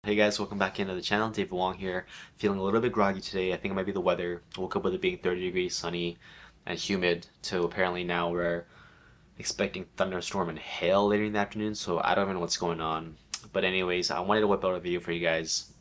Hey guys, welcome back into the channel. David Wong here. Feeling a little bit groggy today. I think it might be the weather. I woke up with it being 30 degrees, sunny, and humid. To apparently now we're expecting thunderstorm and hail later in the afternoon. So I don't even know what's going on. But anyways, I wanted to whip out a video for you guys.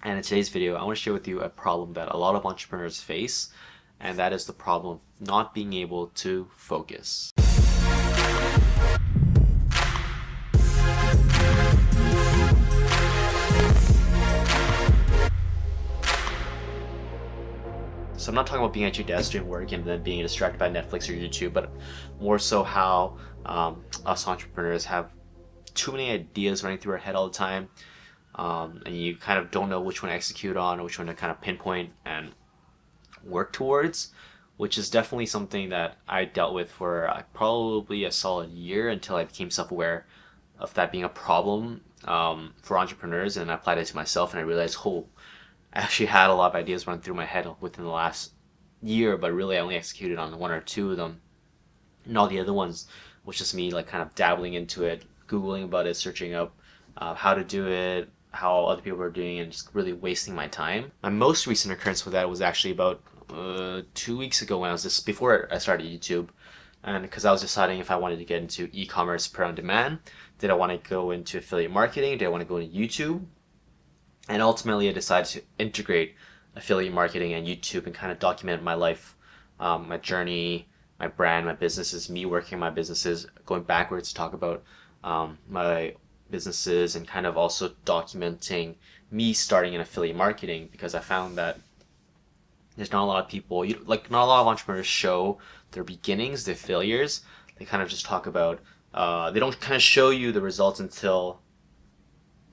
And in today's video, I want to share with you a problem that a lot of entrepreneurs face, and that is the problem of not being able to focus. So I'm not talking about being at your desk doing work and then being distracted by Netflix or YouTube, but more so how us entrepreneurs have too many ideas running through our head all the time, and you kind of don't know which one to execute on or which one to kind of pinpoint and work towards, which is definitely something that I dealt with for probably a solid year until I became self-aware of that being a problem for entrepreneurs, and I applied it to myself, and I realized, oh, I actually had a lot of ideas running through my head within the last year, but really I only executed on one or two of them. And all the other ones was just me like kind of dabbling into it, Googling about it, searching up how to do it, how other people are doing it, and just really wasting my time. My most recent occurrence with that was actually about 2 weeks ago, when I was just before I started YouTube, and because I was deciding if I wanted to get into e-commerce per on demand. Did I want to go into affiliate marketing? Did I want to go into YouTube? And ultimately, I decided to integrate affiliate marketing and YouTube and kind of document my life, my journey, my brand, my businesses, me working my businesses, going backwards to talk about my businesses, and kind of also documenting me starting in affiliate marketing, because I found that there's not a lot of people, not a lot of entrepreneurs show their beginnings, their failures. They kind of just talk about, they don't kind of show you the results until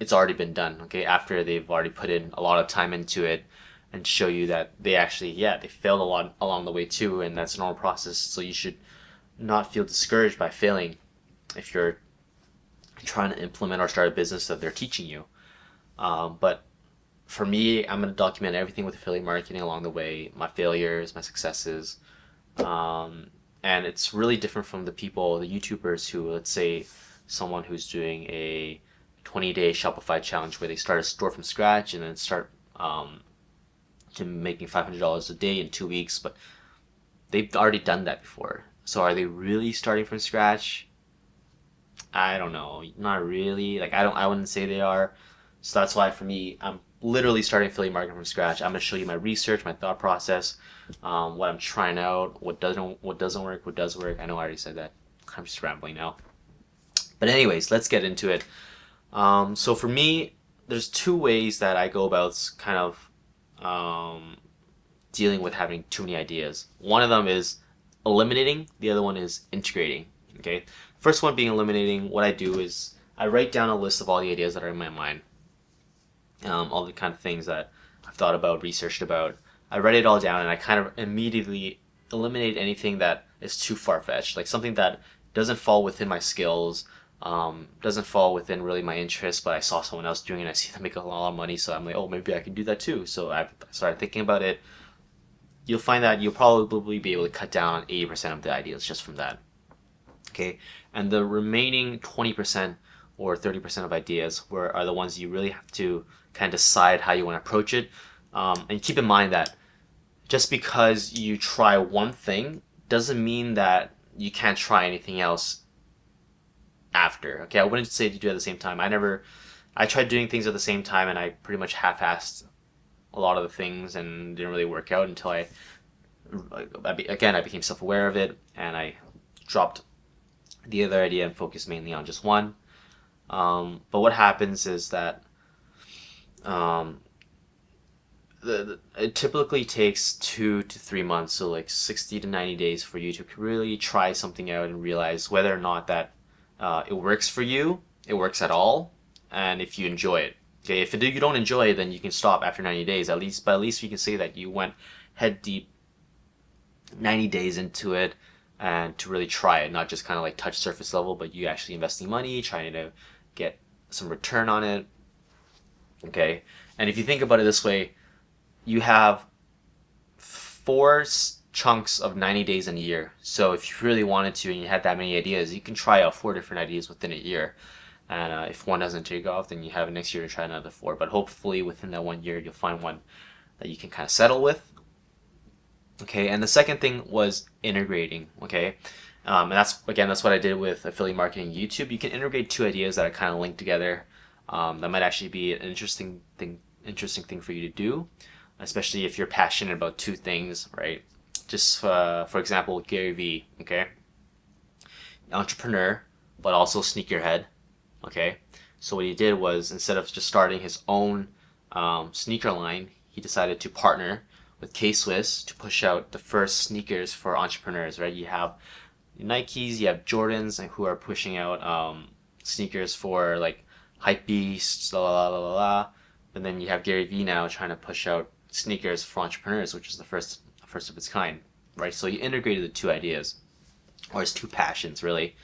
it's already been done, okay? After they've already put in a lot of time into it, and show you that they actually, they failed a lot along the way too, and that's a normal process. So you should not feel discouraged by failing if you're trying to implement or start a business that they're teaching you. But for me, I'm going to document everything with affiliate marketing along the way, my failures, my successes, and it's really different from the YouTubers who, let's say, someone who's doing a 20-day Shopify challenge where they start a store from scratch and then start to making $500 a day in 2 weeks, but they've already done that before. So are they really starting from scratch? I don't know. Not really. I wouldn't say they are. So that's why for me, I'm literally starting affiliate marketing from scratch. I'm going to show you my research, my thought process, what I'm trying out, what doesn't work, what does work. I know I already said that. I'm just rambling now. But anyways, let's get into it. So for me, there's two ways that I go about kind of dealing with having too many ideas. One of them is eliminating, the other one is integrating. Okay, first one being eliminating. What I do is I write down a list of all the ideas that are in my mind, all the kind of things that I've thought about, researched about. I write it all down, and I kind of immediately eliminate anything that is too far-fetched, like something that doesn't fall within my skills, doesn't fall within really my interest, but I saw someone else doing it and I see them make a lot of money, so I'm like, oh, maybe I can do that too. So I started thinking about it. You'll find that you'll probably be able to cut down on 80% of the ideas just from that. Okay, and the remaining 20% or 30% of ideas are the ones you really have to kind of decide how you want to approach it. And keep in mind that just because you try one thing doesn't mean that you can't try anything else after. Okay, I wouldn't say to do it at the same time. I tried doing things at the same time, and I pretty much half-assed a lot of the things and didn't really work out until I became self-aware of it, and I dropped the other idea and focused mainly on just one. But what happens is that it typically takes 2 to 3 months, so like 60 to 90 days, for you to really try something out and realize whether or not that it works for you, it works at all, and if you enjoy it. Okay, if you don't enjoy it, then you can stop after 90 days at least, but at least you can say that you went head deep 90 days into it, and to really try it, not just kind of like touch surface level, but you actually investing money, trying to get some return on it. Okay, and if you think about it this way, you have 4 chunks of 90 days in a year. So if you really wanted to and you had that many ideas, you can try out 4 different ideas within a year. And if one doesn't take off, then you have next year to try another 4. But hopefully within that 1 year, you'll find one that you can kind of settle with. Okay, and the second thing was integrating. Okay, and that's what I did with affiliate marketing YouTube. You can integrate 2 ideas that are kind of linked together. That might actually be an interesting thing for you to do, especially if you're passionate about 2 things, right? Just for example, Gary Vee. Okay, entrepreneur, but also sneakerhead. Okay, so what he did was, instead of just starting his own sneaker line, he decided to partner with K-Swiss to push out the first sneakers for entrepreneurs, right? You have Nikes, you have Jordans, who are pushing out sneakers for like hypebeasts, la la la la la. And then you have Gary Vee now trying to push out sneakers for entrepreneurs, which is the first of its kind, right? So you integrated the 2 ideas, or it's 2 passions, really.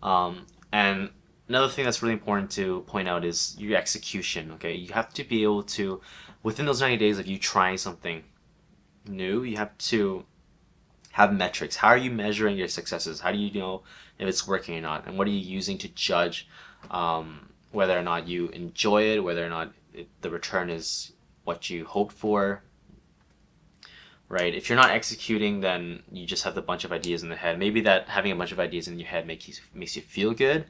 And another thing that's really important to point out is your execution. Okay, you have to be able to, within those 90 days of you trying something new, you have to have metrics. How are you measuring your successes? How do you know if it's working or not? And what are you using to judge whether or not you enjoy it, whether or not the return is what you hoped for, right? If you're not executing, then you just have a bunch of ideas in the head. Maybe that having a bunch of ideas in your head makes you feel good,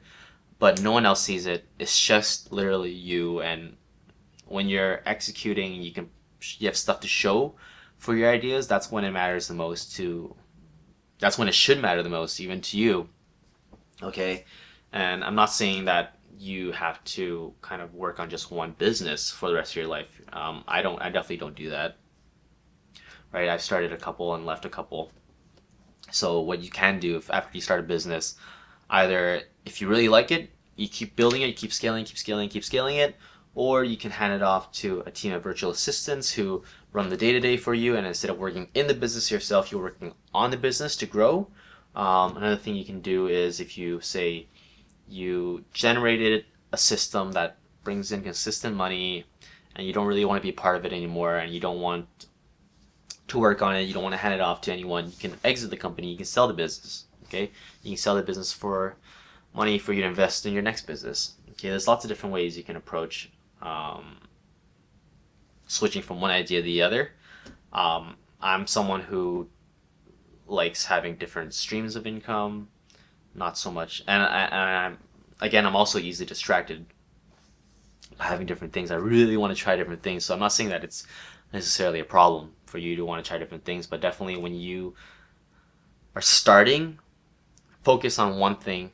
but no one else sees it. It's just literally you. And when you're executing, you have stuff to show for your ideas. That's when it matters the most to. That's when it should matter the most, even to you. Okay, and I'm not saying that you have to kind of work on just one business for the rest of your life. I definitely don't do that. Right, I've started a couple and left a couple. So what you can do, if after you start a business, either if you really like it, you keep building it, you keep scaling it, or you can hand it off to a team of virtual assistants who run the day-to-day for you, and instead of working in the business yourself, you're working on the business to grow. Another thing you can do is, if you say you generated a system that brings in consistent money and you don't really want to be part of it anymore, and you don't want to work on it, you don't want to hand it off to anyone, you can exit the company, you can sell the business. Okay, you can sell the business for money for you to invest in your next business. Okay, there's lots of different ways you can approach switching from one idea to the other. I'm someone who likes having different streams of income, not so much, and I'm also easily distracted by having different things. I really want to try different things, so I'm not saying that it's necessarily a problem for you to want to try different things, but definitely when you are starting, focus on one thing,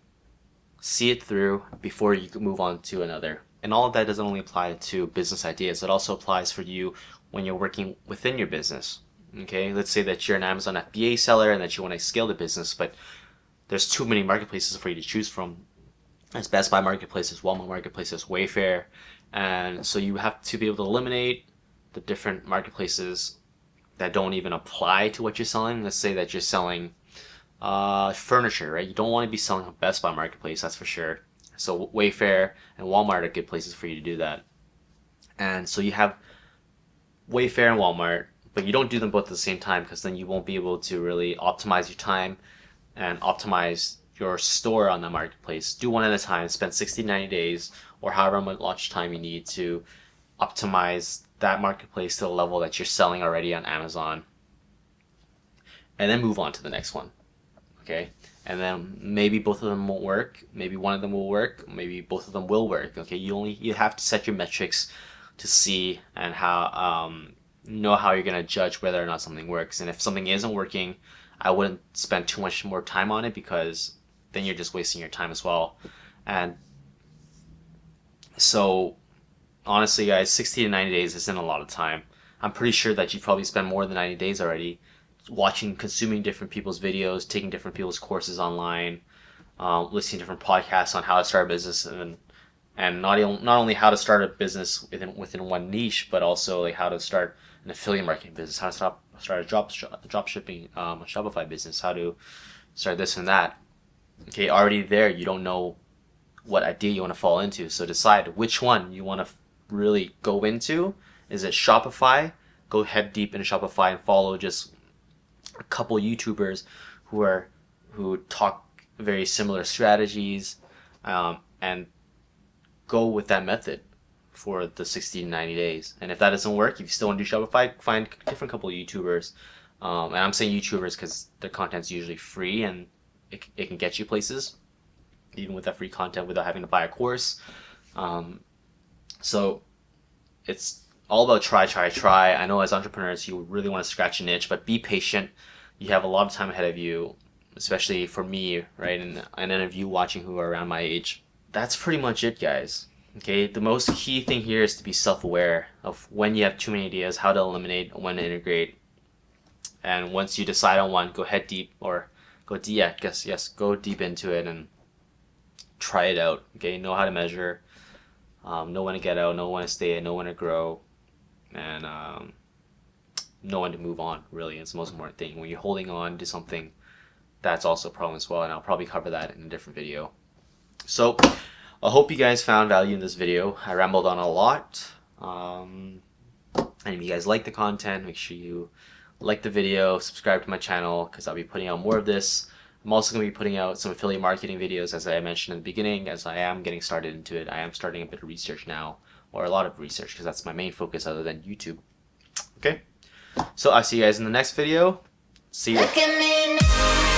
see it through before you can move on to another. And all of that doesn't only apply to business ideas, it also applies for you when you're working within your business. Okay, let's say that you're an Amazon FBA seller and that you want to scale the business, but there's too many marketplaces for you to choose from. There's Best Buy marketplaces, Walmart marketplaces, Wayfair, and so you have to be able to eliminate the different marketplaces that don't even apply to what you're selling. Let's say that you're selling furniture, right? You don't want to be selling a Best Buy marketplace, that's for sure. So Wayfair and Walmart are good places for you to do that. And so you have Wayfair and Walmart, but you don't do them both at the same time, because then you won't be able to really optimize your time and optimize your store on the marketplace. Do one at a time, spend 60, 90 days, or however much time you need to optimize that marketplace to the level that you're selling already on Amazon, and then move on to the next one. Okay, and then maybe both of them won't work, maybe one of them will work, maybe both of them will work. Okay, you have to set your metrics to see and how know how you're going to judge whether or not something works. And if something isn't working, I wouldn't spend too much more time on it, because then you're just wasting your time as well. And so honestly, guys, 60 to 90 days isn't a lot of time. I'm pretty sure that you probably spent more than 90 days already consuming different people's videos, taking different people's courses online, listening to different podcasts on how to start a business, and not only how to start a business within one niche, but also like how to start an affiliate marketing business, how to start a drop shipping, a Shopify business, how to start this and that. Okay, already there, you don't know what idea you want to fall into, so decide which one you want to really go into. Is it Shopify? Go head deep into Shopify and follow just a couple YouTubers who talk very similar strategies, and go with that method for the 60 to 90 days. And if that doesn't work, if you still want to do Shopify, find a different couple of YouTubers. And I'm saying YouTubers because their content's usually free and it can get you places, even with that free content without having to buy a course. So it's all about try. I know as entrepreneurs, you really want to scratch an itch, but be patient. You have a lot of time ahead of you, especially for me, right? And any of you watching who are around my age. That's pretty much it, guys. Okay, the most key thing here is to be self-aware of when you have too many ideas, how to eliminate, when to integrate. And once you decide on one, go head deep or go deep, go deep into it and try it out. Okay, know how to measure, know when to get out, know when to stay in, know when to grow, and know when to move on. Really, it's the most important thing. When you're holding on to something, that's also a problem as well, and I'll probably cover that in a different video. So I hope you guys found value in this video. I rambled on a lot. And if you guys like the content, make sure you like the video, subscribe to my channel, because I'll be putting out more of this. I'm also going to be putting out some affiliate marketing videos, as I mentioned in the beginning, as I am getting started into it. I am starting a bit of research now, or a lot of research, because that's my main focus other than YouTube. Okay? So I'll see you guys in the next video. See you.